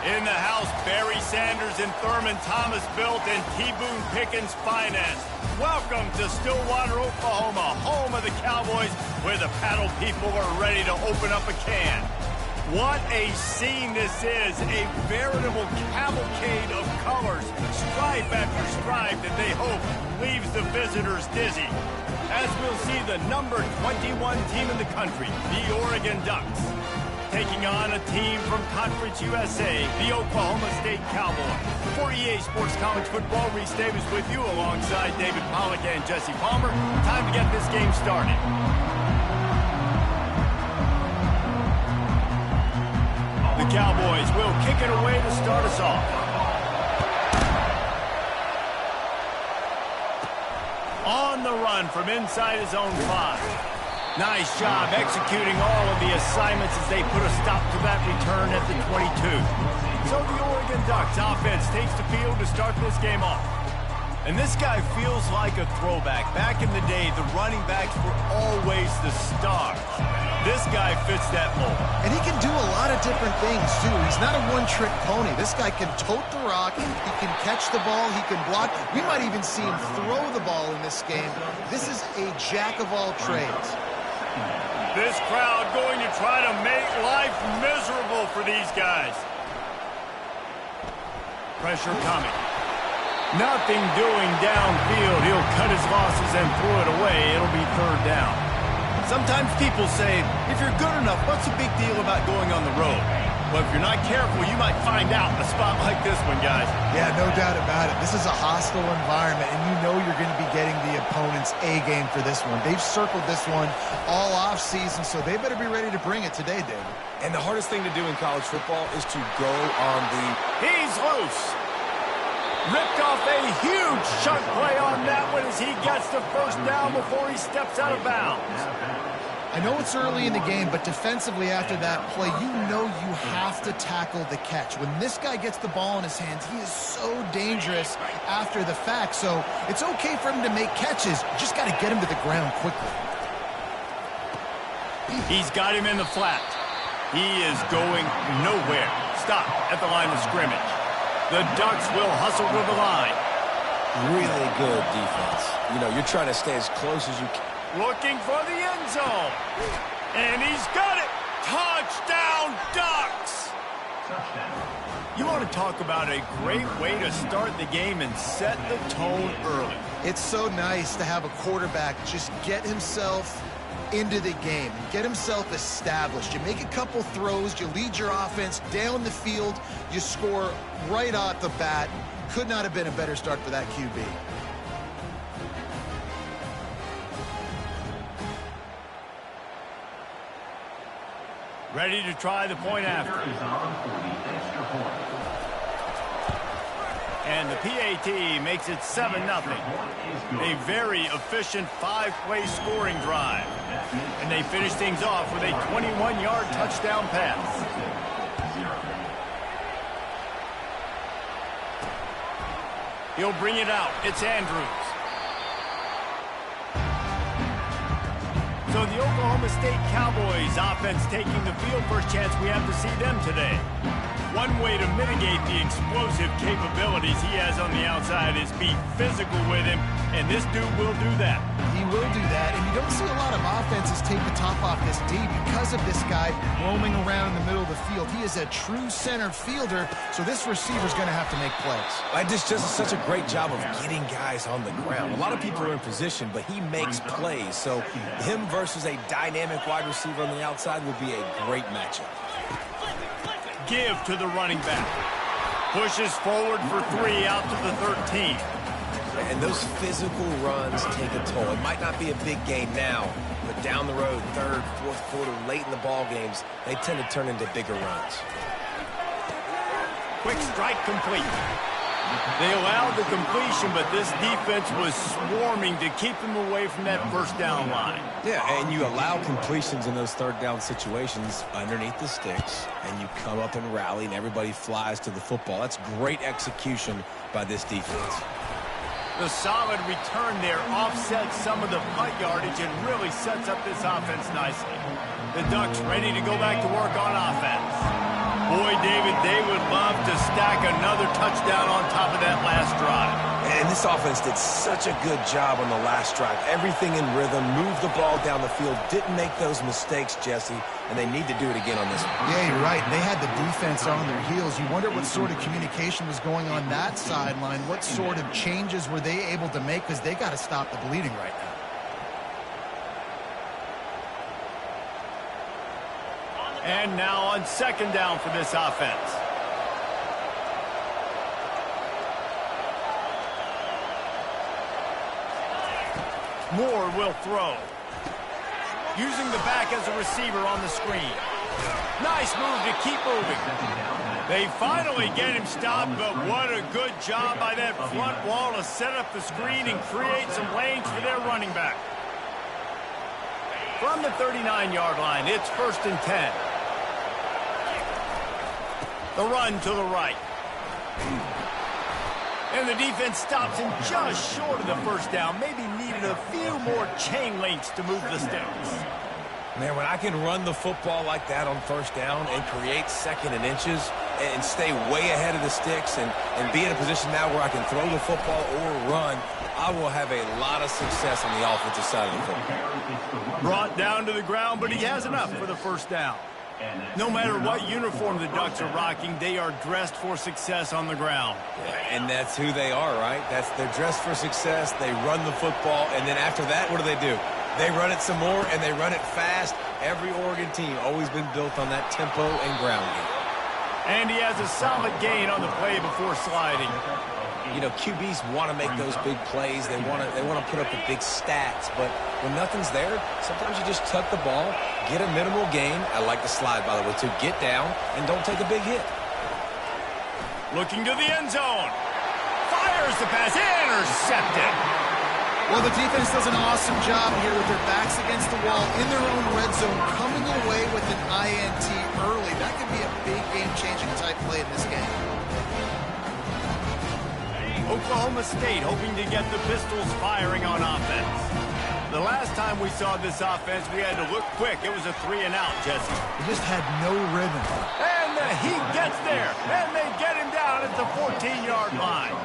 In the house, Barry Sanders and Thurman Thomas built and T. Boone Pickens financed. Welcome to Stillwater, Oklahoma, home of the Cowboys, where the paddle people are ready to open up a can. What a scene this is, a veritable cavalcade of colors, stripe after stripe that they hope leaves the visitors dizzy. As we'll see the number 21 team in the country, the Oregon Ducks, taking on a team from Conference USA, the Oklahoma State Cowboys. For EA Sports College Football, Reese Davis with you alongside David Pollack and Jesse Palmer. Time to get this game started. The Cowboys will kick it away to start us off. On the run from inside his own 5. Nice job executing all of the assignments as they put a stop to that return at the 22. So the Oregon Ducks offense takes the field to start this game off. And this guy feels like a throwback. Back in the day, the running backs were always the stars. This guy fits that mold. And he can do a lot of different things, too. He's not a one-trick pony. This guy can tote the rock. He can catch the ball. He can block. We might even see him throw the ball in this game. This is a jack of all trades. This crowd going to try to make life miserable for these guys. Pressure coming. Nothing doing downfield. He'll cut his losses and throw it away. It'll be third down. Sometimes people say, if you're good enough, what's the big deal about going on the road? Well, if you're not careful, you might find out in a spot like this one, guys. Yeah, no doubt about it. This is a hostile environment, and you know you're going to be getting the opponent's A-game for this one. They've circled this one all off-season, so they better be ready to bring it today, David. And the hardest thing to do in college football is to go on the... He's loose. Ripped off a huge chunk play on that one as he gets the first down before he steps out of bounds. I know it's early in the game, but defensively after that play, you know you have to tackle the catch. When this guy gets the ball in his hands, he is so dangerous after the fact. So it's okay for him to make catches. You just got to get him to the ground quickly. He's got him in the flat. He is going nowhere. Stop at the line of scrimmage. The Ducks will hustle to the line. Really good defense. You know, you're trying to stay as close as you can. Looking for the end zone. And he's got it. Touchdown, Ducks! You want to talk about a great way to start the game and set the tone early. It's so nice to have a quarterback just get himself into the game, get himself established. You make a couple throws, you lead your offense down the field, you score right off the bat. Could not have been a better start for that QB. Ready to try the point after. And the PAT makes it 7-0. A very efficient 5-play scoring drive. And they finish things off with a 21-yard touchdown pass. He'll bring it out. It's Andrews. So the Oklahoma State Cowboys offense taking the field. First chance we have to see them today. One way to mitigate the explosive capabilities he has on the outside is be physical with him, and this dude will do that. He will do that, and you don't see a lot of offenses take the top off this D because of this guy roaming around in the middle of the field. He is a true center fielder, so this receiver's going to have to make plays. This just is such a great job of getting guys on the ground. A lot of people are in position, but he makes plays, so him versus a dynamic wide receiver on the outside would be a great matchup. Give to the running back. Pushes forward for 3 out to the 13. And those physical runs take a toll. It might not be a big gain now, but down the road, third, fourth quarter, late in the ball games, they tend to turn into bigger runs. Quick strike complete. They allowed the completion, but this defense was swarming to keep them away from that first down line. Yeah, and you allow completions in those third down situations underneath the sticks, and you come up and rally, and everybody flies to the football. That's great execution by this defense. The solid return there offsets some of the punt yardage and really sets up this offense nicely. The Ducks ready to go back to work on offense. Boy, David, they would love to stack another touchdown on top of that last drive. And this offense did such a good job on the last drive. Everything in rhythm, moved the ball down the field, didn't make those mistakes, Jesse, and they need to do it again on this one. Yeah, you're right. They had the defense on their heels. You wonder what sort of communication was going on that sideline. What sort of changes were they able to make, because they got to stop the bleeding right now. And now on second down for this offense. Moore will throw. Using the back as a receiver on the screen. Nice move to keep moving. They finally get him stopped, but what a good job by that front wall to set up the screen and create some lanes for their running back. From the 39-yard line, it's 1st and 10. The run to the right. And the defense stops him just short of the first down. Maybe needed a few more chain links to move the sticks. Man, when I can run the football like that on first down and create 2nd and inches and stay way ahead of the sticks and be in a position now where I can throw the football or run, I will have a lot of success on the offensive side of the football. Brought down to the ground, but he has enough for the first down. No matter what uniform the Ducks are rocking, they are dressed for success on the ground. Yeah, and that's who they are, right? They're dressed for success. They run the football, and then after that, what do? They run it some more, and they run it fast. Every Oregon team always been built on that tempo and ground game. And he has a solid gain on the play before sliding. You know, QBs want to make those big plays. They want to put up the big stats. But when nothing's there, sometimes you just tuck the ball, get a minimal gain. I like the slide, by the way, to get down and don't take a big hit. Looking to the end zone. Fires the pass. Intercepted. Well, the defense does an awesome job here with their backs against the wall in their own red zone, coming away with an INT early. That could be a big game-changing type play in this game. Oklahoma State hoping to get the Pistols firing on offense. The last time we saw this offense, we had to look quick. It was a 3-and-out, Jesse. They just had no rhythm. And the Heat gets there, and they get him down at the 14-yard line.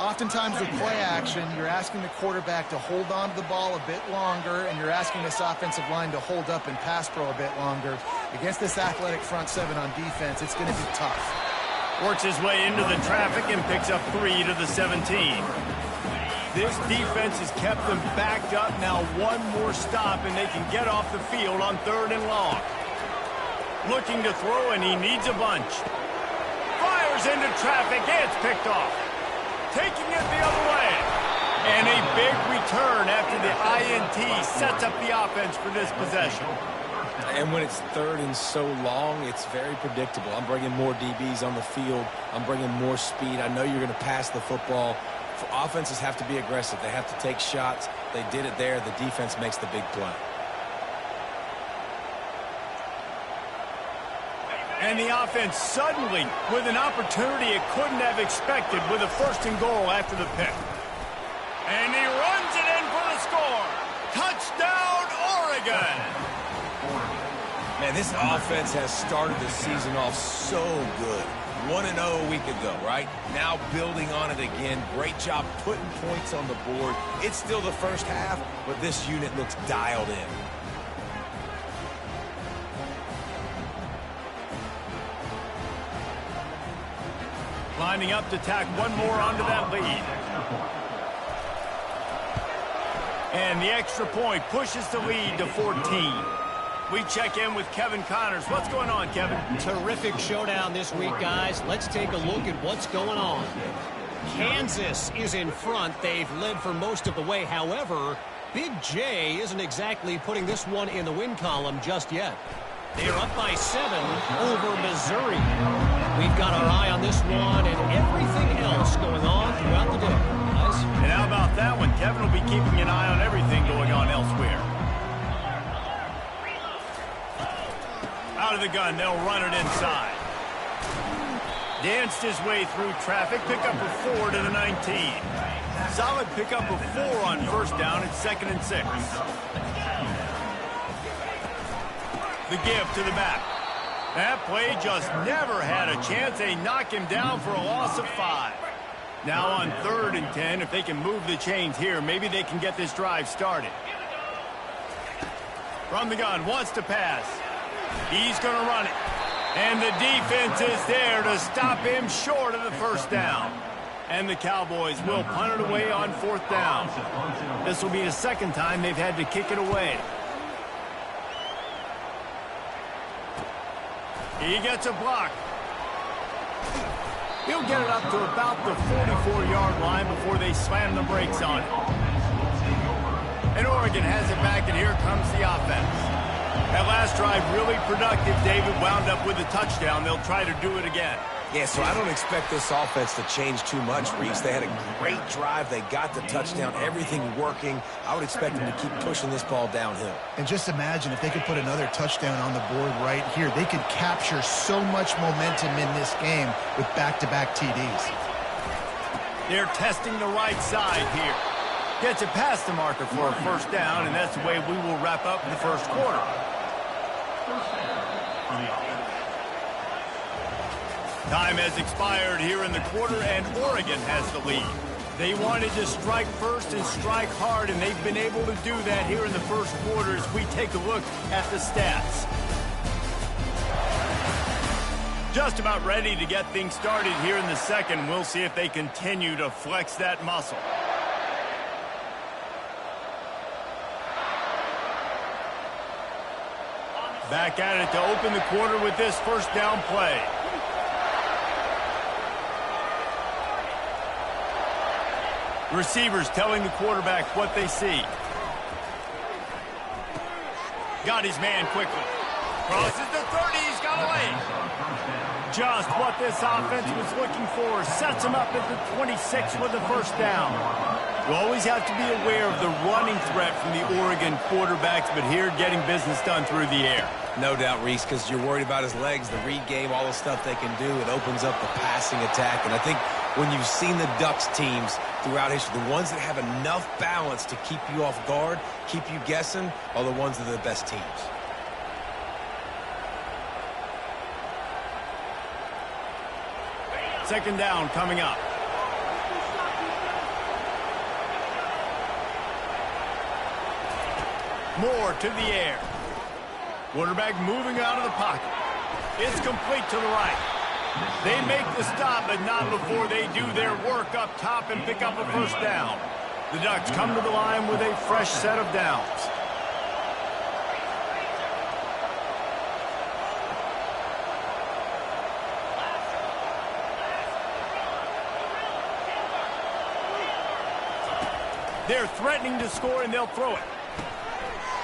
Oftentimes with play action, you're asking the quarterback to hold on to the ball a bit longer, and you're asking this offensive line to hold up and pass pro a bit longer. Against this athletic front seven on defense, it's going to be tough. Works his way into the traffic and picks up 3 to the 17. This defense has kept them backed up. Now one more stop, and they can get off the field on 3rd and long. Looking to throw, and he needs a bunch. Fires into traffic. It's picked off. Taking it the other way. And a big return after the INT sets up the offense for this possession. And when it's 3rd and so long, it's very predictable. I'm bringing more DBs on the field. I'm bringing more speed. I know you're going to pass the football. Offenses have to be aggressive. They have to take shots. They did it there. The defense makes the big play. And the offense suddenly with an opportunity it couldn't have expected with a 1st and goal after the pick. And he runs it in for the score. Touchdown, Oregon. Man, this offense has started the season off so good. 1-0 a week ago, right? Now building on it again. Great job putting points on the board. It's still the first half, but this unit looks dialed in. Lining up to tack one more onto that lead. And the extra point pushes the lead to 14. We check in with Kevin Connors. What's going on, Kevin? Terrific showdown this week, guys. Let's take a look at what's going on. Kansas is in front. They've led for most of the way. However, Big J isn't exactly putting this one in the win column just yet. They're up by 7 over Missouri. We've got our eye on this one and everything else going on throughout the day, guys. And how about that one? Kevin will be keeping an eye on everything going on elsewhere. Out of the gun, they'll run it inside. Danced his way through traffic, pick up a 4 to the 19. Solid pick up of 4 on 1st down. It's 2nd and 6. The give to the back. That play just never had a chance. They knock him down for a loss of 5. Now on 3rd and 10, if they can move the chains here, maybe they can get this drive started. From the gun, wants to pass. He's going to run it. And the defense is there to stop him short of the first down. And the Cowboys will punt it away on 4th down. This will be the second time they've had to kick it away. He gets a block. He'll get it up to about the 44-yard line before they slam the brakes on it. And Oregon has it back, and here comes the offense. That last drive really productive. David wound up with a touchdown. They'll try to do it again. Yeah, so I don't expect this offense to change too much, Reese. They had a great drive. They got the touchdown, everything working. I would expect them to keep pushing this ball downhill. And just imagine if they could put another touchdown on the board right here. They could capture so much momentum in this game with back-to-back TDs. They're testing the right side here. Gets it past the marker for a first down, and that's the way we will wrap up the first quarter. Time has expired here in the quarter, and Oregon has the lead. They wanted to strike first and strike hard, and they've been able to do that here in the first quarter as we take a look at the stats. Just about ready to get things started here in the second. We'll see if they continue to flex that muscle. Back at it to open the quarter with this first down play. Receivers telling the quarterback what they see. Got his man quickly. Crosses the 30, he's got away. Just what this offense was looking for. Sets him up at the 26 with the first down. You always have to be aware of the running threat from the Oregon quarterbacks, but here getting business done through the air. No doubt, Reese, because you're worried about his legs, the read game, all the stuff they can do. It opens up the passing attack. And I think when you've seen the Ducks teams throughout history, the ones that have enough balance to keep you off guard, keep you guessing, are the ones that are the best teams. Second down coming up. Moore to the air. Quarterback moving out of the pocket. It's complete to the right. They make the stop, but not before they do their work up top and pick up a first down. The Ducks come to the line with a fresh set of downs. They're threatening to score, and they'll throw it.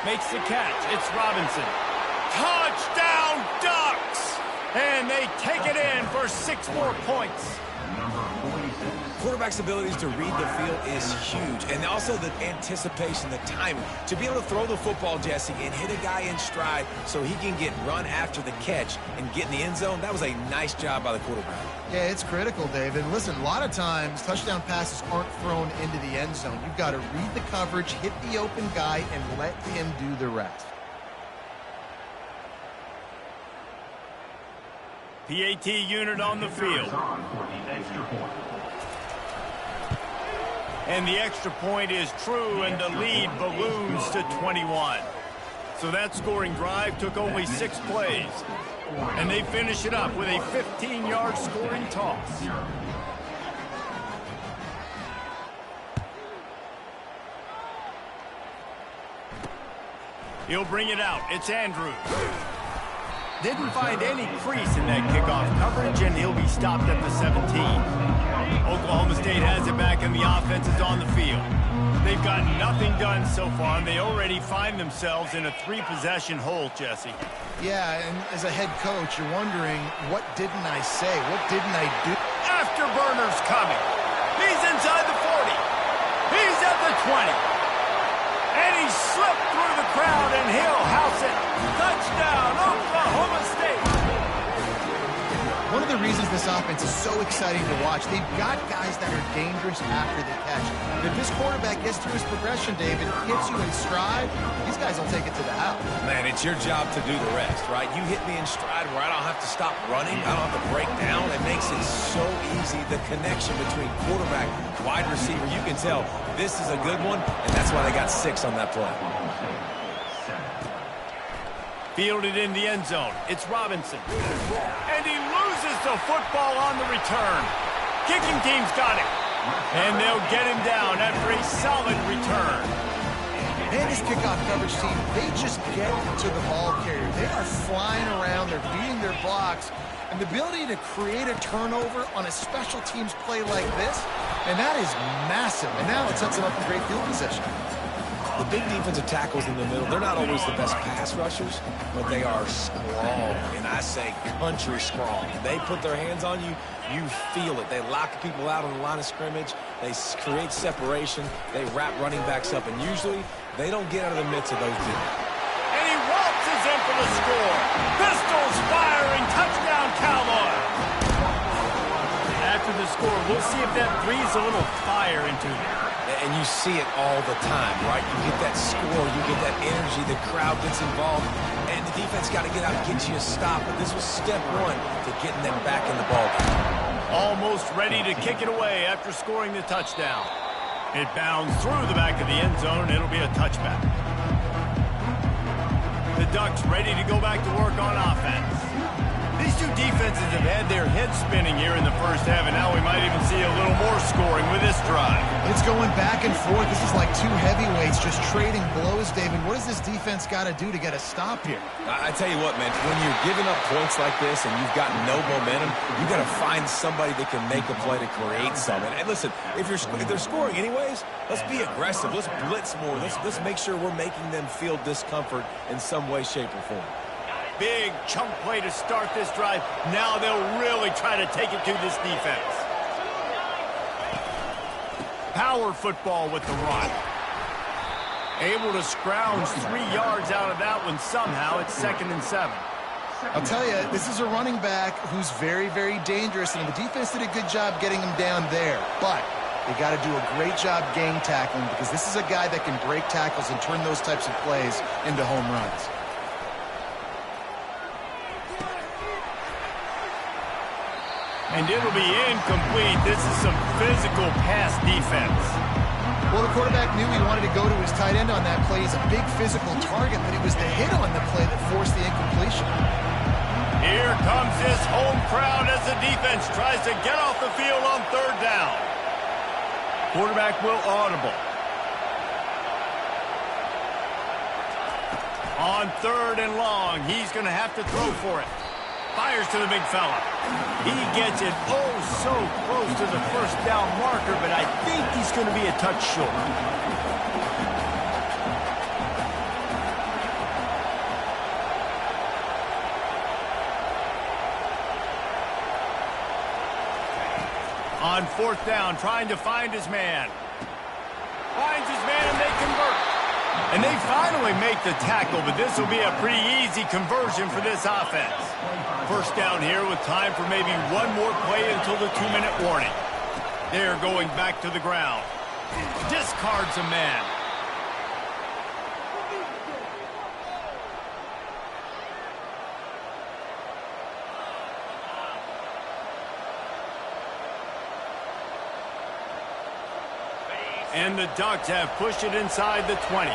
Makes the catch. It's Robinson. Touchdown, Ducks! And they take it in for 6 more points. Quarterback's abilities to read the field is huge. And also the anticipation, the timing. To be able to throw the football, Jesse, and hit a guy in stride so he can get run after the catch and get in the end zone, that was a nice job by the quarterback. Yeah, it's critical, David. Listen, a lot of times touchdown passes aren't thrown into the end zone. You've got to read the coverage, hit the open guy, and let him do the rest. PAT unit on the field. And the extra point is true, and the lead balloons to 21. So that scoring drive took only 6 plays. And they finish it up with a 15-yard scoring toss. He'll bring it out. It's Andrews. Didn't find any crease in that kickoff coverage, and he'll be stopped at the 17. Oklahoma State has it back, and the offense is on the field. They've got nothing done so far, and they already find themselves in a 3-possession hole, Jesse. Yeah, and as a head coach, you're wondering, what didn't I say? What didn't I do? Afterburner's coming. He's inside the 40. He's at the 20. And he slipped through the crowd, and he'll house it. Touchdown, Oklahoma State. One of the reasons this offense is so exciting to watch, they've got guys that are dangerous after the catch. If this quarterback gets through his progression, David, hits you in stride, these guys will take it to the house. Man, it's your job to do the rest, right? You hit me in stride where I don't have to stop running. I don't have to break down. It makes it so easy. The connection between quarterback, wide receiver, you can tell this is a good one, and that's why they got 6 on that play. Fielded in the end zone. It's Robinson. And he loses the football on the return. Kicking team's got it. And they'll get him down after a solid return. And this kickoff coverage team, they just get to the ball carrier. They are flying around. They're beating their blocks. And the ability to create a turnover on a special teams play like this, and that is massive. And now it sets them up for great field position. The big defensive tackles in the middle, they're not always the best pass rushers, but they are strong, and I say country strong. They put their hands on you, you feel it. They lock people out on the line of scrimmage. They create separation. They wrap running backs up, and usually they don't get out of the midst of those dudes. And he waltzes in for the score. Pistols firing, touchdown Cowboys. After the score, we'll see if that breathes a little fire into them. And you see it all the time, right? You get that score, you get that energy, the crowd gets involved, and the defense got to get out and get you a stop. But this was step 1 to getting them back in the ball game. Almost ready to kick it away after scoring the touchdown. It bounds through the back of the end zone. It'll be a touchback. The Ducks ready to go back to work on offense. These two defenses have had their heads spinning here in the first half, and now we might even see a little more scoring with this drive. It's going back and forth. This is like two heavyweights just trading blows, David. What does this defense got to do to get a stop here? I tell you what, man, when you're giving up points like this and you've got no momentum, you got to find somebody that can make a play to create something. And listen, if they're scoring anyways, let's be aggressive. Let's blitz more. Let's make sure we're making them feel discomfort in some way, shape, or form. Big chunk play to start this drive. Now they'll really try to take it to this defense. Power football with the run. Able to scrounge 3 yards out of that one somehow. It's 2nd and 7. I'll tell you, this is a running back who's very, very dangerous, and the defense did a good job getting him down there. But they got to do a great job gang tackling, because this is a guy that can break tackles and turn those types of plays into home runs. And it'll be incomplete. This is some physical pass defense. Well, the quarterback knew he wanted to go to his tight end on that play. He's a big physical target, but it was the hit on the play that forced the incompletion. Here comes this home crowd as the defense tries to get off the field on 3rd down. Quarterback will audible. On 3rd and long, he's going to have to throw for it. Fires to the big fella. He gets it so close to the 1st down marker, but I think he's going to be a touch short. On 4th down, trying to find his man. Finds his man and they convert. And they finally make the tackle, but this will be a pretty easy conversion for this offense. 1st down here with time for maybe one more play until the 2-minute warning. They're going back to the ground. Discards a man. And the Ducks have pushed it inside the 20.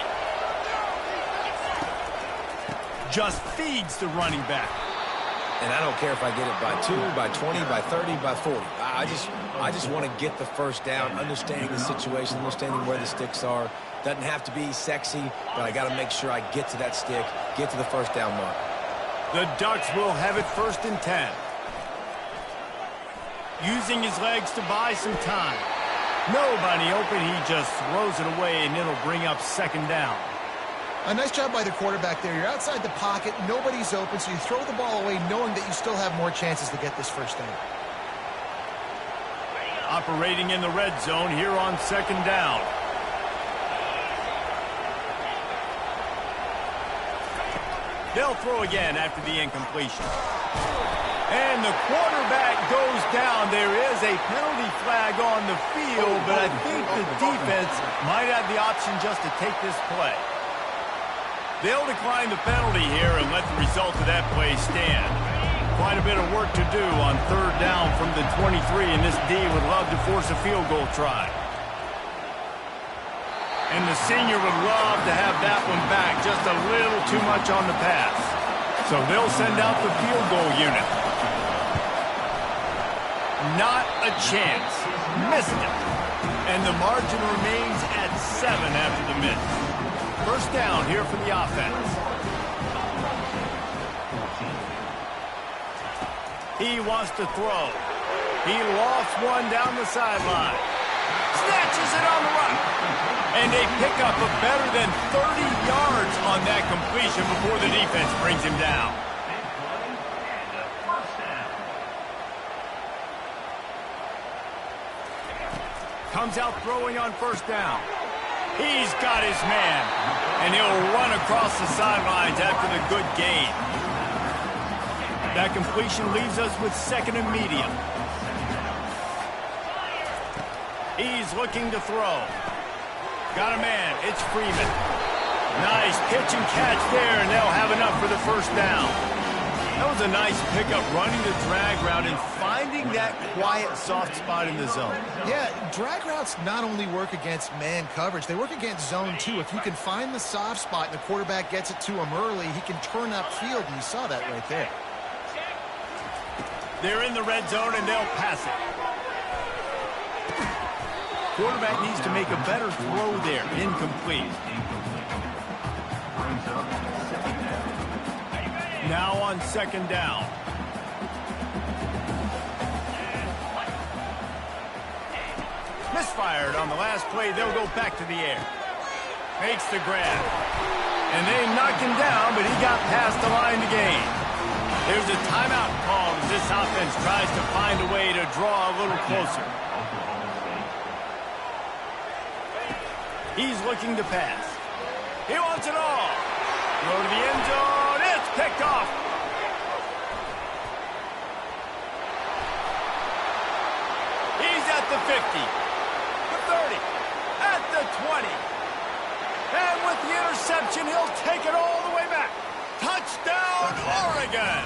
Just feeds the running back. And I don't care if I get it by 2, by 20, by 30, by 40. I just want to get the 1st down, understanding the situation, understanding where the sticks are. Doesn't have to be sexy, but I got to make sure I get to that stick, get to the 1st down mark. The Ducks will have it 1st and 10. Using his legs to buy some time. Nobody open, he just throws it away, and it'll bring up 2nd down. A nice job by the quarterback there. You're outside the pocket, nobody's open, so you throw the ball away knowing that you still have more chances to get this 1st down. Operating in the red zone here on 2nd down. They'll throw again after the incompletion. And the quarterback goes down. There is a penalty flag on the field, but I think the defense might have the option just to take this play. They'll decline the penalty here and let the result of that play stand. Quite a bit of work to do on third down from the 23, and this D would love to force a field goal try. And the senior would love to have that one back, just a little too much on the pass. So they'll send out the field goal unit. Not a chance. Missed it. And the margin remains at 7 after the miss. First down here for the offense. He wants to throw. He lost one down the sideline. Snatches it on the run. And they pick up a better than 30 yards on that completion before the defense brings him down. Comes out throwing on first down. He's got his man. And he'll run across the sidelines after the good gain. That completion leaves us with second and medium. He's looking to throw. Got a man. It's Freeman. Nice pitch and catch there, and they'll have enough for the first down. That was a nice pickup, running the drag route and finding that quiet, soft spot in the zone. Yeah, drag routes not only work against man coverage, they work against zone too. If you can find the soft spot and the quarterback gets it to him early, he can turn upfield, and you saw that right there. They're in the red zone, and they'll pass it. Quarterback needs to make a better throw there. Incomplete. Now on second down. Misfired on the last play. They'll go back to the air. Makes the grab. And they knocked him down, but he got past the line to gain. There's a timeout called as this offense tries to find a way to draw a little closer. He's looking to pass. He wants it all. Go to the end zone. It's picked off. He's at the 50, the 30, at the 20. And with the interception, he'll take it all the way back. Touchdown, Oregon.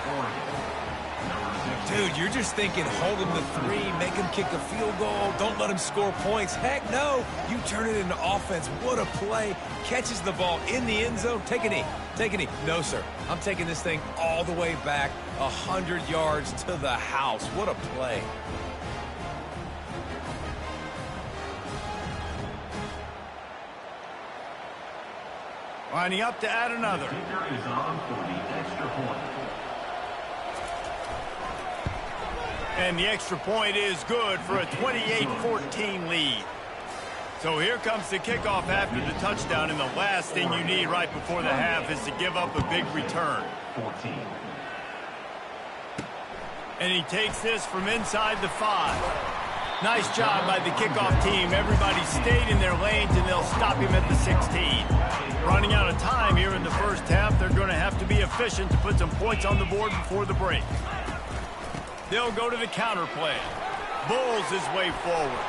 Dude, you're just thinking, hold him to 3, make him kick a field goal, don't let him score points. Heck no, you turn it into offense. What a play. Catches the ball in the end zone. Take a knee. Take a knee. No, sir. I'm taking this thing all the way back 100 yards to the house. What a play. Lining up to add another. And the extra point is good for a 28-14 lead. So here comes the kickoff after the touchdown, and the last thing you need right before the half is to give up a big return. 14. And he takes this from inside the 5. Nice job by the kickoff team. Everybody stayed in their lanes, and they'll stop him at the 16. Running out of time here in the first half, they're going to have to be efficient to put some points on the board before the break. They'll go to the counter play. Bulls his way forward.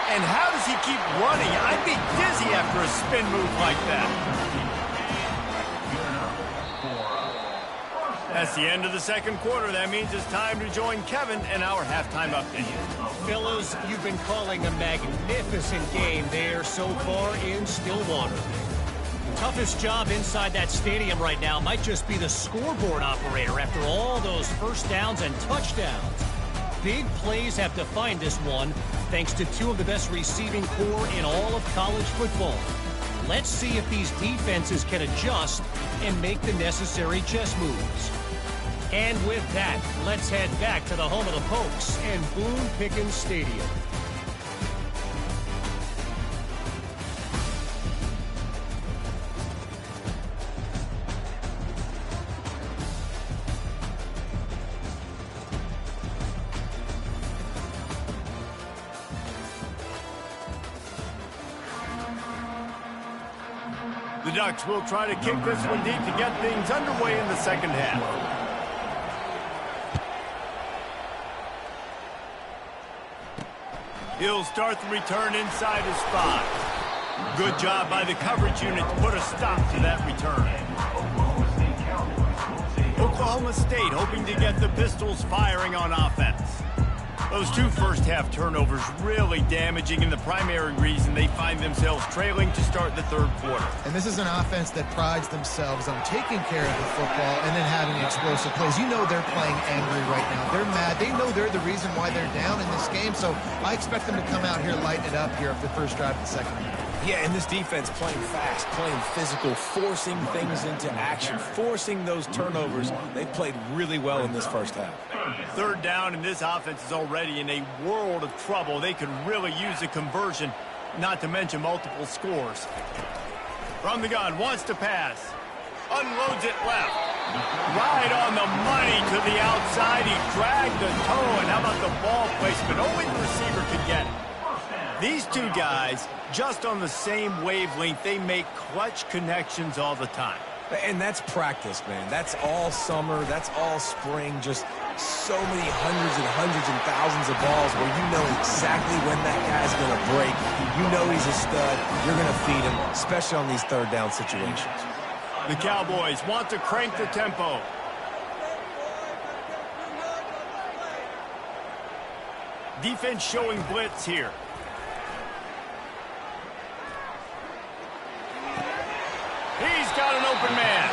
And how does he keep running? I'd be dizzy after a spin move like that. That's the end of the second quarter. That means it's time to join Kevin and our halftime update. Fellas, you've been calling a magnificent game there so far in Stillwater. Toughest job inside that stadium right now might just be the scoreboard operator after all those first downs and touchdowns. Big plays have defined this one, thanks to 2 of the best receiving corps in all of college football. Let's see if these defenses can adjust and make the necessary chess moves. And with that, let's head back to the home of the Pokes and Boone Pickens Stadium. The Ducks will try to kick this one deep to get things underway in the second half. He'll start the return inside his 5. Good job by the coverage unit to put a stop to that return. Oklahoma State hoping to get the Pistols firing on offense. Those 2 first-half turnovers really damaging, and the primary reason they find themselves trailing to start the 3rd quarter. And this is an offense that prides themselves on taking care of the football and then having explosive plays. You know they're playing angry right now. They're mad. They know they're the reason why they're down in this game, so I expect them to come out here, lighten it up here after the first drive of the second half. Yeah, and this defense playing fast, playing physical, forcing things into action, forcing those turnovers. They played really well in this first half. 3rd down, and this offense is already in a world of trouble. They could really use a conversion, not to mention multiple scores. From the gun, wants to pass. Unloads it left. Right on the money to the outside. He dragged the toe, and how about the ball placement? Only the receiver could get it. These 2 guys, just on the same wavelength, they make clutch connections all the time. And that's practice, man. That's all summer. That's all spring. Just so many hundreds and thousands of balls where you know exactly when that guy's going to break. You know he's a stud. You're going to feed him, especially on these 3rd down situations. The Cowboys want to crank the tempo. Defense showing blitz here. He's got an open man.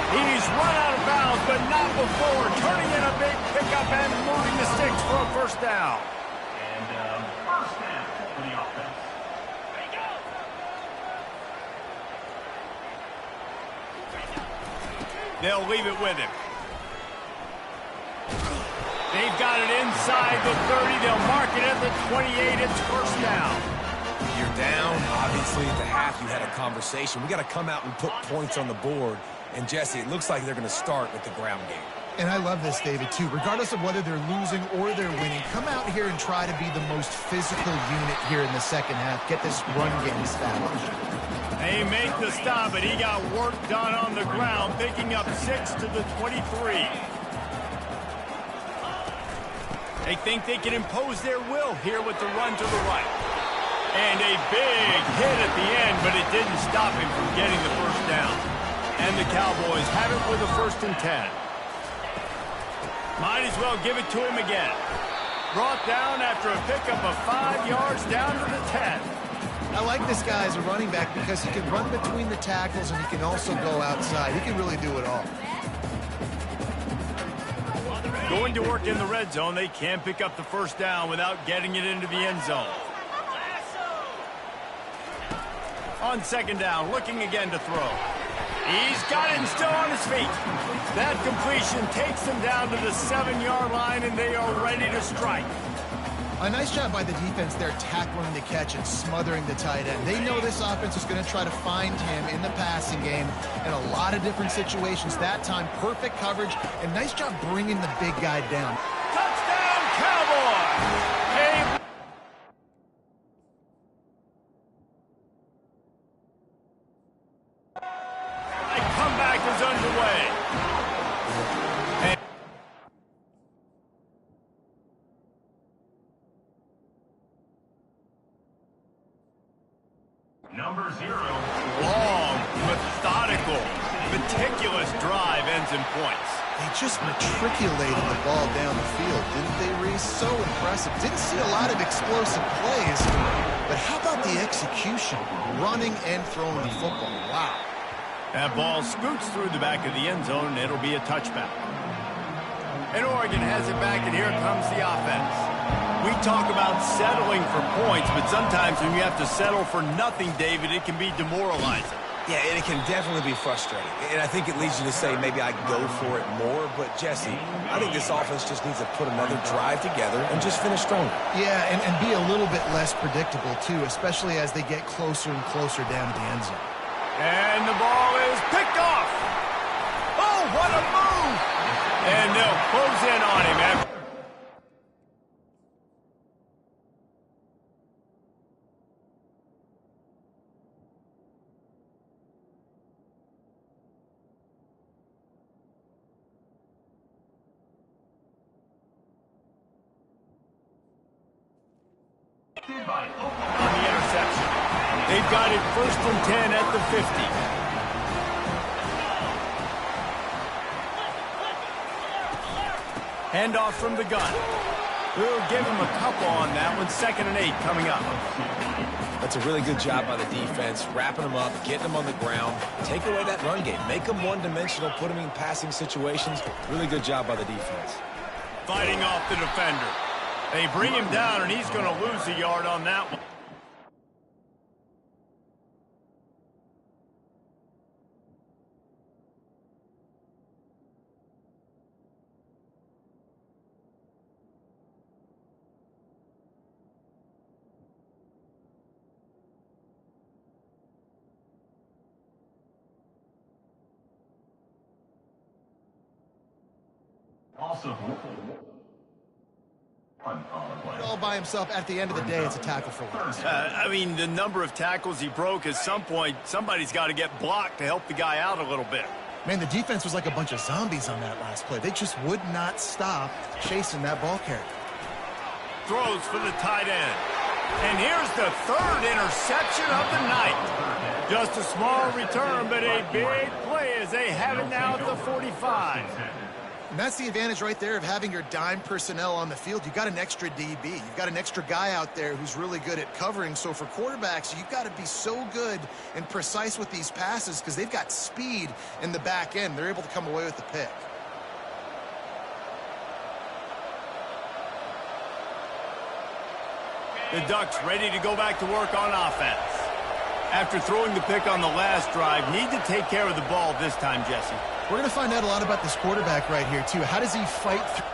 He's run out of bounds, but not before. Turning in a big pickup and moving the sticks for a first down. And first down for the offense. They'll leave it with him. They've got it inside the 30. They'll mark it at the 28. It's first down. You're down. Obviously, at the half, you had a conversation. We got to come out and put points on the board. And, Jesse, it looks like they're going to start with the ground game. And I love this, David, too. Regardless of whether they're losing or they're winning, come out here and try to be the most physical unit here in the second half. Get this run game established. They make the stop, but he got work done on the ground, picking up 6 to the 23. They think they can impose their will here with the run to the right. And a big hit at the end, but it didn't stop him from getting the first down. And the Cowboys have it with a 1st and 10. Might as well give it to him again. Brought down after a pickup of 5 yards down to the 10. I like this guy as a running back because he can run between the tackles and he can also go outside. He can really do it all. Going to work in the red zone. They can't pick up the first down without getting it into the end zone. On 2nd down, looking again to throw. He's got it and still on his feet. That completion takes them down to the 7-yard line, and they are ready to strike. A nice job by the defense there tackling the catch and smothering the tight end. They know this offense is going to try to find him in the passing game in a lot of different situations. That time, perfect coverage, and nice job bringing the big guy down. Touchdown, Cowboys! A comeback is underway. Number 0. Long, methodical, meticulous drive ends in points. They just matriculated the ball down the field, didn't they, Reese? So impressive. Didn't see a lot of explosive plays, but how about the execution? Running and throwing the football. Wow. That ball scoots through the back of the end zone, and it'll be a touchback. And Oregon has it back, and here comes the offense. We talk about settling for points, but sometimes when you have to settle for nothing, David, it can be demoralizing. Yeah, and it can definitely be frustrating. And I think it leads you to say maybe I go for it more. But, Jesse, I think this offense just needs to put another drive together and just finish stronger. Yeah, and be a little bit less predictable, too, especially as they get closer and closer down to the end zone. And the ball is picked off. Oh, what a move! And they'll close in on him after. on the interception. They've got it 1st and 10 at the 50. Handoff from the gun. We'll give him a couple on that one. 2nd and 8 coming up. That's a really good job by the defense, wrapping them up, getting them on the ground. Take away that run game. Make them one-dimensional, put them in passing situations. Really good job by the defense. Fighting off the defender. They bring him down, and he's going to lose a yard on that one. Also, All by himself, at the end of the day, it's a tackle for loss. I mean, the number of tackles he broke, at some point, somebody's got to get blocked to help the guy out a little bit. Man, the defense was like a bunch of zombies on that last play. They just would not stop chasing that ball carrier. Throws for the tight end. And here's the 3rd interception of the night. Just a small return, but a big play as they have it now at the 45. And that's the advantage right there of having your dime personnel on the field. You've got an extra DB. You've got an extra guy out there who's really good at covering. So for quarterbacks, you've got to be so good and precise with these passes because they've got speed in the back end. They're able to come away with the pick. The Ducks ready to go back to work on offense. After throwing the pick on the last drive, need to take care of the ball this time, Jesse. We're going to find out a lot about this quarterback right here, too. How does he fight through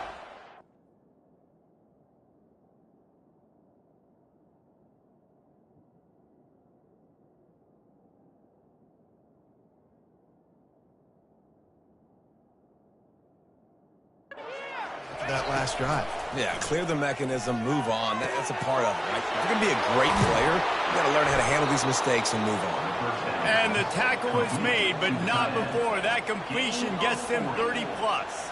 that last drive? Yeah, clear the mechanism, move on. That's a part of it, right? If you're going to be a great player, you got to learn how to handle these mistakes and move on. And the tackle is made, but not before that completion gets them 30-plus.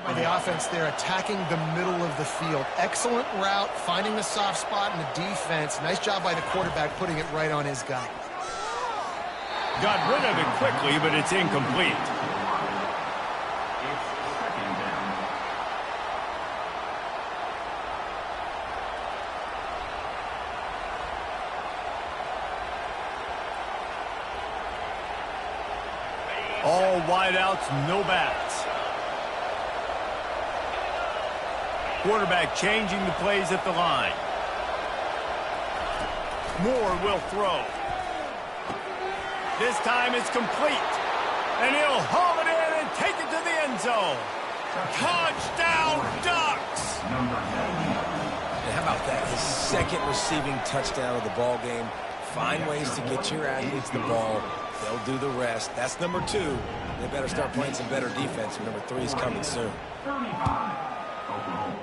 By the offense there, attacking the middle of the field. Excellent route, finding the soft spot in the defense. Nice job by the quarterback putting it right on his guy. Got rid of it quickly, but it's incomplete. All wideouts, no backs. Quarterback changing the plays at the line. Moore will throw. This time it's complete. And he'll haul it in and take it to the end zone. Touchdown, Ducks! And how about that? His 2nd receiving touchdown of the ball game. Find ways to get your athletes the ball. They'll do the rest. That's number 2. They better start playing some better defense. Number 3 is coming soon. 35. Oklahoma.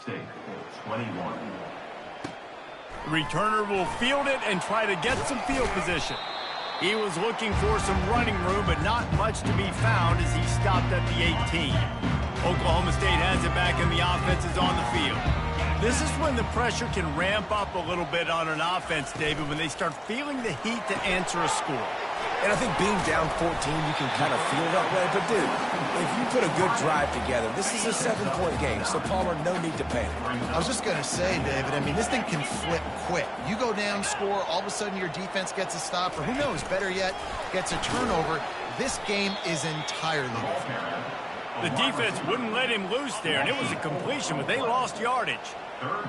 State, 21. The returner will field it and try to get some field position. He was looking for some running room, but not much to be found as he stopped at the 18. Oklahoma State has it back and the offense is on the field. This is when the pressure can ramp up a little bit on an offense, David, when they start feeling the heat to answer a score. And I think being down 14, you can kind of feel that way. But, dude, if you put a good drive together, this is a 7-point game. So, Palmer, no need to panic. I was just going to say, David, I mean, this thing can flip quick. You go down, score, all of a sudden your defense gets a stop, or who knows, better yet, gets a turnover. This game is entirely different. The defense wouldn't let him loose there, and it was a completion, but they lost yardage.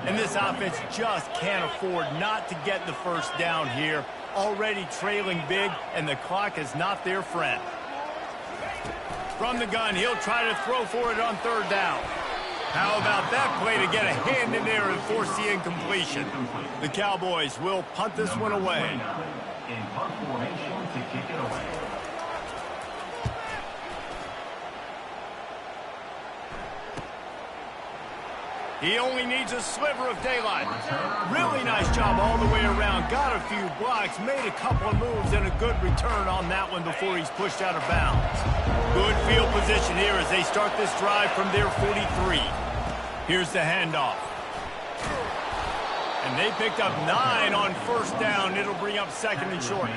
And this offense just can't afford not to get the first down here. Already trailing big, and the clock is not their friend. From the gun, he'll try to throw for it on third down. How about that play to get a hand in there and force the incompletion? The Cowboys will punt this one away. In punt formation to kick it away. He only needs a sliver of daylight. Really nice job all the way around. Got a few blocks, made a couple of moves, and a good return on that one before he's pushed out of bounds. Good field position here as they start this drive from their 43. Here's the handoff. And they picked up 9 on first down. It'll bring up second and short.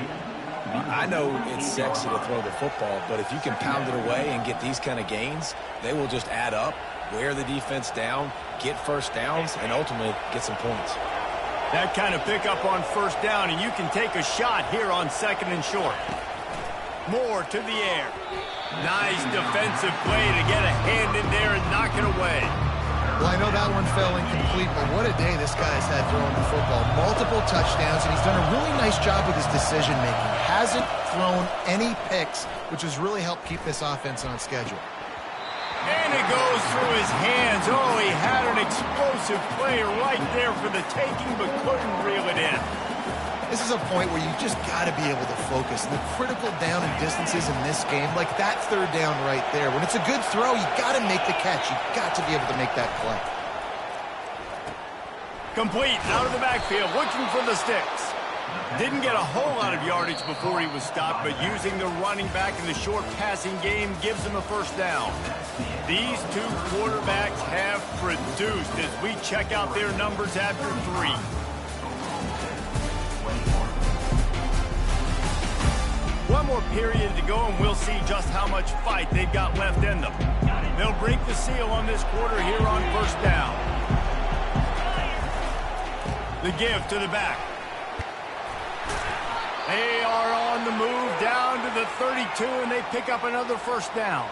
I know it's sexy to throw the football, but if you can pound it away and get these kind of gains, they will just add up, wear the defense down, get first downs, and ultimately get some points. That kind of pickup on first down, and you can take a shot here on second and short. Moore to the air. Nice defensive play to get a hand in there and knock it away. Well, I know that one fell incomplete, but what a day this guy's had throwing the football. Multiple touchdowns, and he's done a really nice job with his decision-making. Hasn't thrown any picks, which has really helped keep this offense on schedule. And it goes through his hands. Oh, he had an explosive play right there for the taking, but couldn't reel it in. This is a point where you just got to be able to focus. The critical down and distances in this game, like that third down right there. When it's a good throw, you got to make the catch. You got to be able to make that play. Complete, out of the backfield, looking for the sticks. Didn't get a whole lot of yardage before he was stopped, but using the running back in the short passing game gives him a first down. These two quarterbacks have produced as we check out their numbers after 3. One more period to go, and we'll see just how much fight they've got left in them. They'll break the seal on this quarter here on first down. The give to the back. They are on the move down to the 32, and they pick up another first down.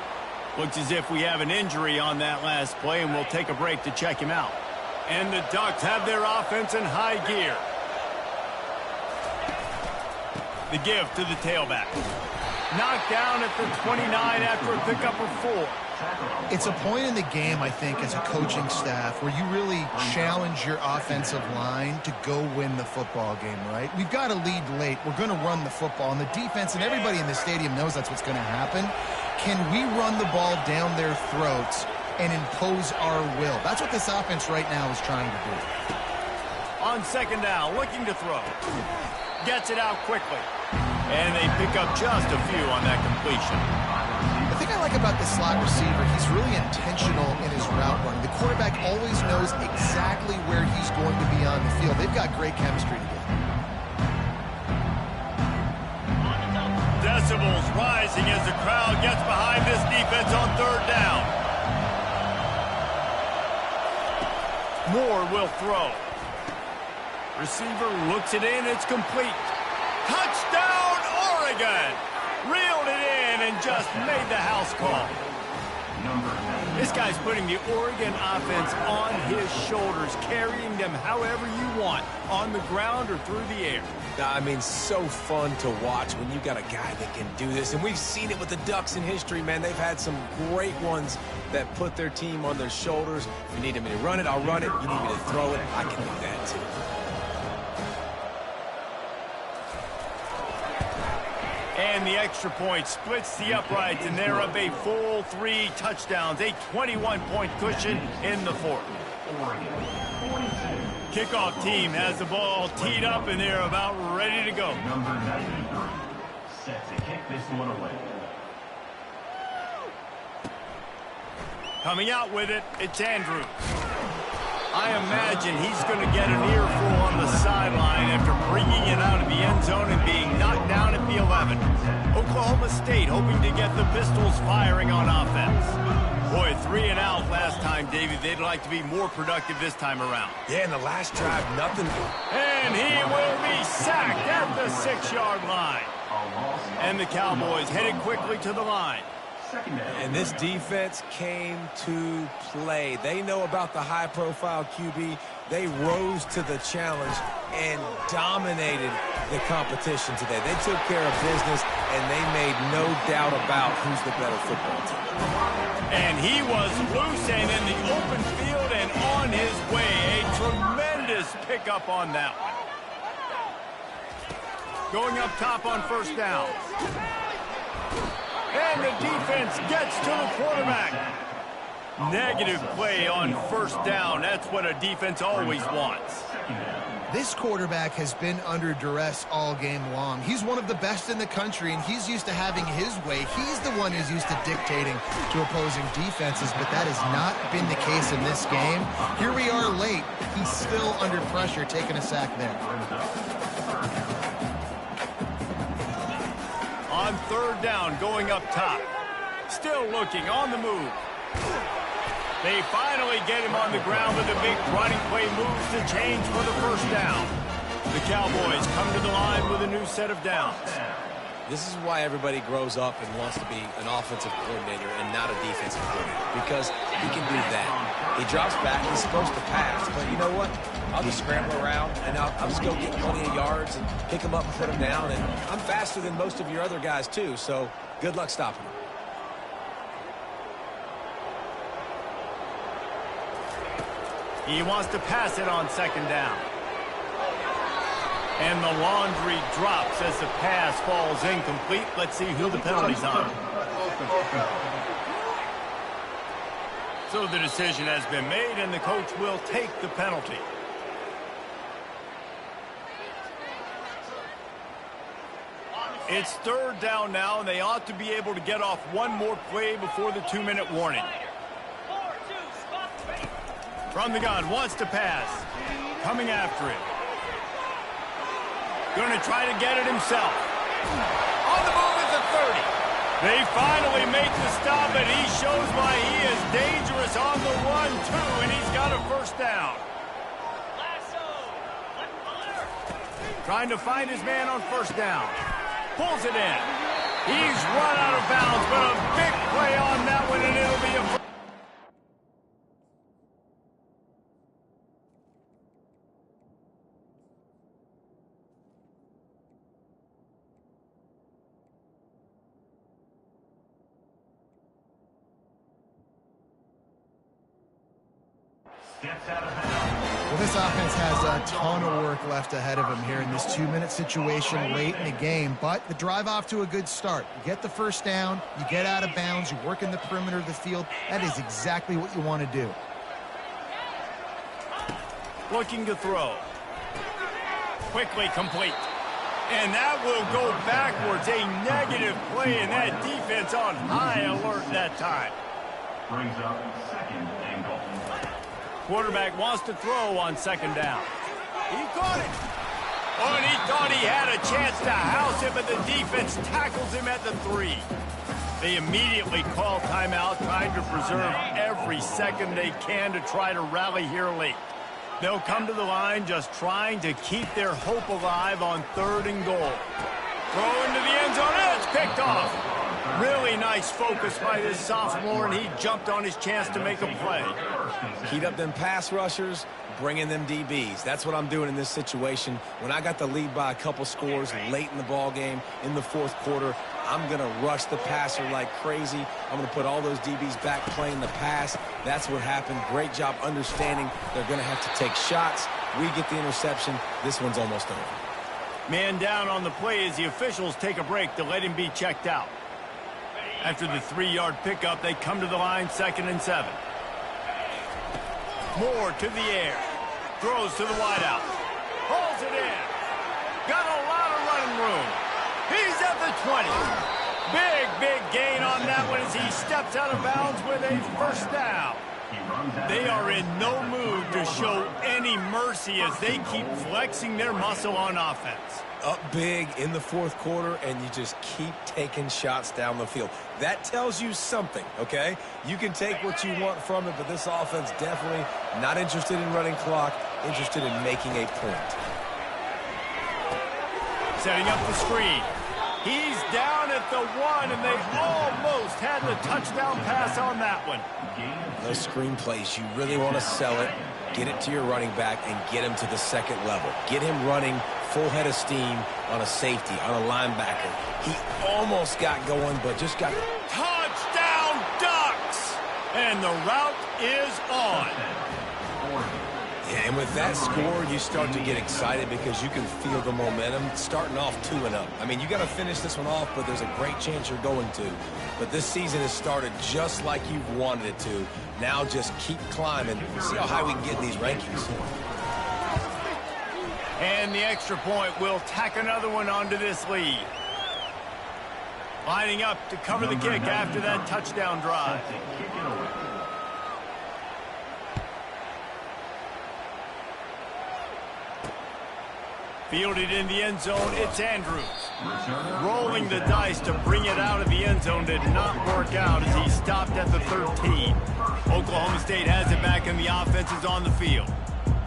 Looks as if we have an injury on that last play, and we'll take a break to check him out. And the Ducks have their offense in high gear. The give to the tailback. Knocked down at the 29 after a pickup of 4. It's a point in the game, I think, as a coaching staff where you really challenge your offensive line to go win the football game, right? We've got to lead late. We're going to run the football. And the defense and everybody in the stadium knows that's what's going to happen. Can we run the ball down their throats and impose our will? That's what this offense right now is trying to do. On second down, looking to throw. Gets it out quickly. And they pick up just a few on that completion. The thing I like about this slot receiver, he's really intentional in his route running. The quarterback always knows exactly where he's going to be on the field. They've got great chemistry together. Decibels rising as the crowd gets behind this defense on third down. Moore will throw. Receiver looks it in. It's complete. Touchdown, Oregon! Reeled it in and just made the house call. This guy's putting the Oregon offense on his shoulders, carrying them however you want, on the ground or through the air. I mean, so fun to watch when you got a guy that can do this. And we've seen it with the Ducks in history, man. They've had some great ones that put their team on their shoulders. If you need me to run it, I'll run it. You need me to throw it, I can do that too. And the extra point splits the uprights, and they're up a full 3 touchdowns, a 21-point cushion in the fourth. Oregon, 42. Kickoff team has the ball teed up, and they're about ready to go. Number 93, set to kick this one away. Coming out with it, it's Andrews. I imagine he's going to get an earful on the sideline after bringing it out of the end zone and being knocked down at the 11. Oklahoma State hoping to get the Pistols firing on offense. Boy, 3 and out last time, Davey. They'd like to be more productive this time around. Yeah, in the last drive, nothing. And he will be sacked at the 6-yard line. And the Cowboys headed quickly to the line. And this defense came to play. They know about the high-profile QB. They rose to the challenge and dominated the competition today. They took care of business, and they made no doubt about who's the better football team. And he was loose and in the open field and on his way. A tremendous pickup on that one. Going up top on first down. And the defense gets to the quarterback. Negative play on first down. That's what a defense always wants. This quarterback has been under duress all game long. He's one of the best in the country, and he's used to having his way. He's the one who's used to dictating to opposing defenses, but that has not been the case in this game. Here we are late. He's still under pressure, taking a sack there. On third down, going up top. Still looking, on the move. They finally get him on the ground with a big running play moves to change for the first down. The Cowboys come to the line with a new set of downs. This is why everybody grows up and wants to be an offensive coordinator and not a defensive coordinator, because he can do that. He drops back, he's supposed to pass, but you know what? I'll just scramble around, and I'll just go get plenty of yards and pick him up and put him down, and I'm faster than most of your other guys, too, so good luck stopping him. He wants to pass it on second down. And the laundry drops as the pass falls incomplete. Let's see who the penalty's on. So the decision has been made, and the coach will take the penalty. It's third down now, and they ought to be able to get off one more play before the 2-minute warning. From the gun, wants to pass. Coming after it. Going to try to get it himself. On the move at the 30. They finally make the stop, and he shows why he is dangerous on the run, too, and he's got a first down. Trying to find his man on first down. Pulls it in. He's run out of bounds, but a big play on that one, and it'll be a first. Well, this offense has a ton of work left ahead of them here in this 2-minute situation late in the game, but the drive off to a good start. You get the first down, you get out of bounds, you work in the perimeter of the field. That is exactly what you want to do. Looking to throw. Quickly complete. And that will go backwards. A negative play, and that defense on high alert that time. Brings up second and goal. Quarterback wants to throw on second down. He caught it. Oh, and he thought he had a chance to house it, but the defense tackles him at the 3. They immediately call timeout, trying to preserve every second they can to try to rally here late. They'll come to the line just trying to keep their hope alive on 3rd and goal. Throw into the end zone, and it's picked off. Really nice focus by this sophomore, and he jumped on his chance to make a play. Heat up them pass rushers, bring in them DBs. That's what I'm doing in this situation. When I got the lead by a couple scores late in the ball game, in the 4th quarter, I'm going to rush the passer like crazy. I'm going to put all those DBs back playing the pass. That's what happened. Great job understanding they're going to have to take shots. We get the interception. This one's almost over. Man down on the play as the officials take a break to let him be checked out. After the 3-yard pickup, they come to the line 2nd and 7. Moore to the air. Throws to the wideout. Pulls it in. Got a lot of running room. He's at the 20. Big gain on that one as he steps out of bounds with a first down. They are in no mood to show any mercy as they keep flexing their muscle on offense. Up big in the fourth quarter, and you just keep taking shots down the field. That tells you something, okay? You can take what you want from it, but this offense definitely not interested in running clock, interested in making a point. Setting up the screen. He's down at the 1, and they almost had the touchdown pass on that one. Those screen plays, you really want to sell it, get it to your running back, and get him to the second level. Get him running full head of steam on a safety, on a linebacker. He almost got going, but just got... Touchdown Ducks! And the route is on. Yeah, and with that score, you start to get excited because you can feel the momentum starting off 2-0. I mean, you got to finish this one off, but there's a great chance you're going to. But this season has started just like you've wanted it to. Now just keep climbing. See how high we can get in these rankings. And the extra point will tack another one onto this lead. Lining up to cover the kick after that touchdown drive. Fielded in the end zone, it's Andrews. Rolling the dice to bring it out of the end zone did not work out as he stopped at the 13. Oklahoma State has it back and the offense is on the field.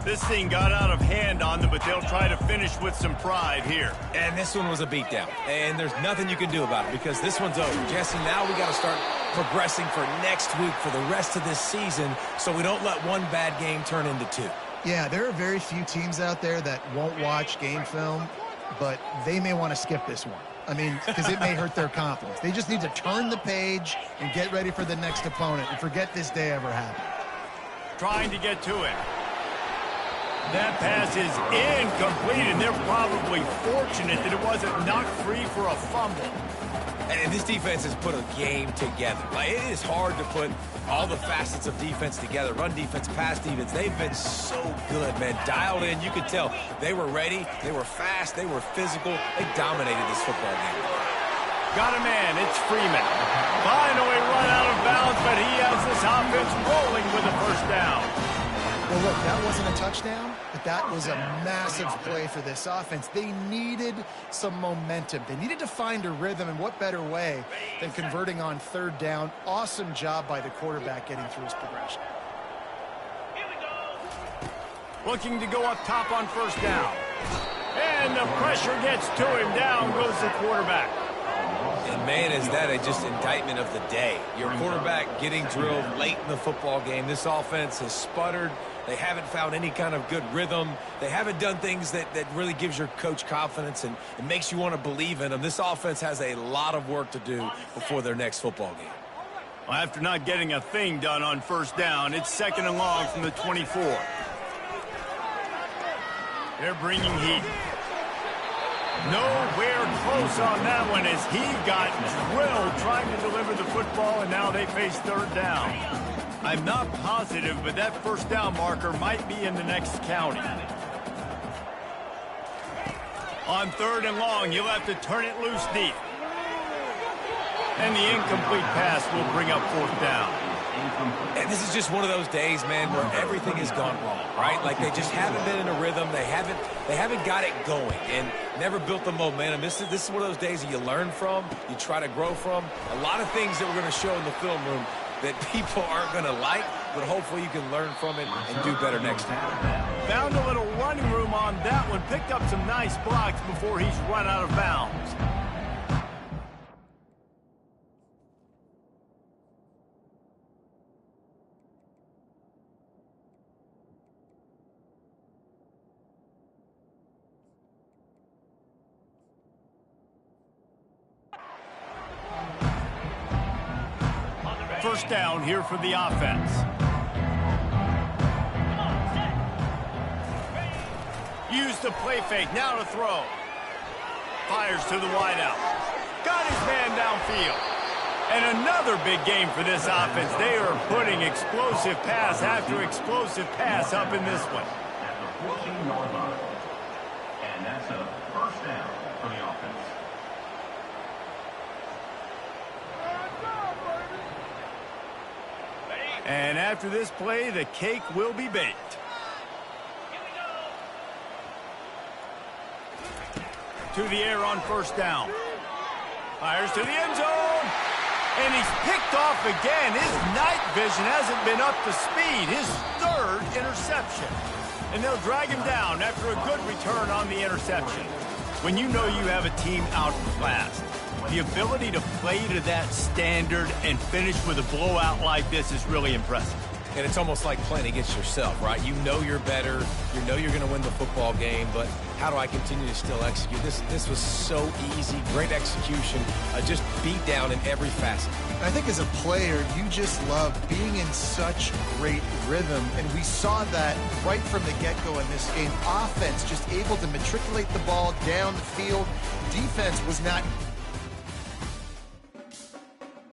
This thing got out of hand on them, but they'll try to finish with some pride here. And this one was a beatdown. And there's nothing you can do about it because this one's over. Jesse, now we got to start progressing for next week for the rest of this season so we don't let one bad game turn into two. Yeah, there are very few teams out there that won't watch game film, but they may want to skip this one. I mean, because it may hurt their confidence. They just need to turn the page and get ready for the next opponent and forget this day ever happened. Trying to get to it. That pass is incomplete, and they're probably fortunate that it wasn't knocked free for a fumble. And this defense has put a game together. Like, it is hard to put all the facets of defense together. Run defense, pass defense. They've been so good, man. Dialed in. You could tell they were ready. They were fast. They were physical. They dominated this football game. Got a man. It's Freeman. Finally run out of bounds, but he has this offense rolling with a first down. Well, look, that wasn't a touchdown, but that was a massive play for this offense. They needed some momentum. They needed to find a rhythm, and what better way than converting on third down. Awesome job by the quarterback getting through his progression. Looking to go up top on first down. And the pressure gets to him. Down goes the quarterback. And, man, is that just indictment of the day. Your quarterback getting drilled late in the football game. This offense has sputtered. They haven't found any kind of good rhythm. They haven't done things that really gives your coach confidence and it makes you want to believe in them. This offense has a lot of work to do before their next football game. Well, after not getting a thing done on first down, it's second and long from the 24. They're bringing heat. Nowhere close on that one as he got drilled trying to deliver the football, and now they face third down. I'm not positive, but that first down marker might be in the next county. On third and long, you'll have to turn it loose deep. And the incomplete pass will bring up fourth down. And this is just one of those days, man, where everything has gone wrong, right? Like they just haven't been in a rhythm. They haven't got it going and never built the momentum. This is one of those days that you learn from, you try to grow from. A lot of things that we're going to show in the film room that people aren't going to like, but hopefully you can learn from it and do better next time. Found a little running room on that one. Picked up some nice blocks before he's run out of bounds. First down here for the offense. Use the play fake, now to throw. Fires to the wideout. Got his man downfield. And another big game for this offense. They are putting explosive pass after explosive pass up in this one. At the 14-yard line. And that's a first down for the offense. And after this play, the cake will be baked. To the air on first down. Fires to the end zone. And he's picked off again. His night vision hasn't been up to speed. His third interception. And they'll drag him down after a good return on the interception. When you know you have a team outclassed, the ability to play to that standard and finish with a blowout like this is really impressive. And it's almost like playing against yourself, right? You know you're better. You know you're going to win the football game, but how do I continue to still execute? This was so easy. Great execution. Just beat down in every facet. I think as a player, you just love being in such great rhythm, and we saw that right from the get-go in this game. Offense just able to matriculate the ball down the field. Defense was not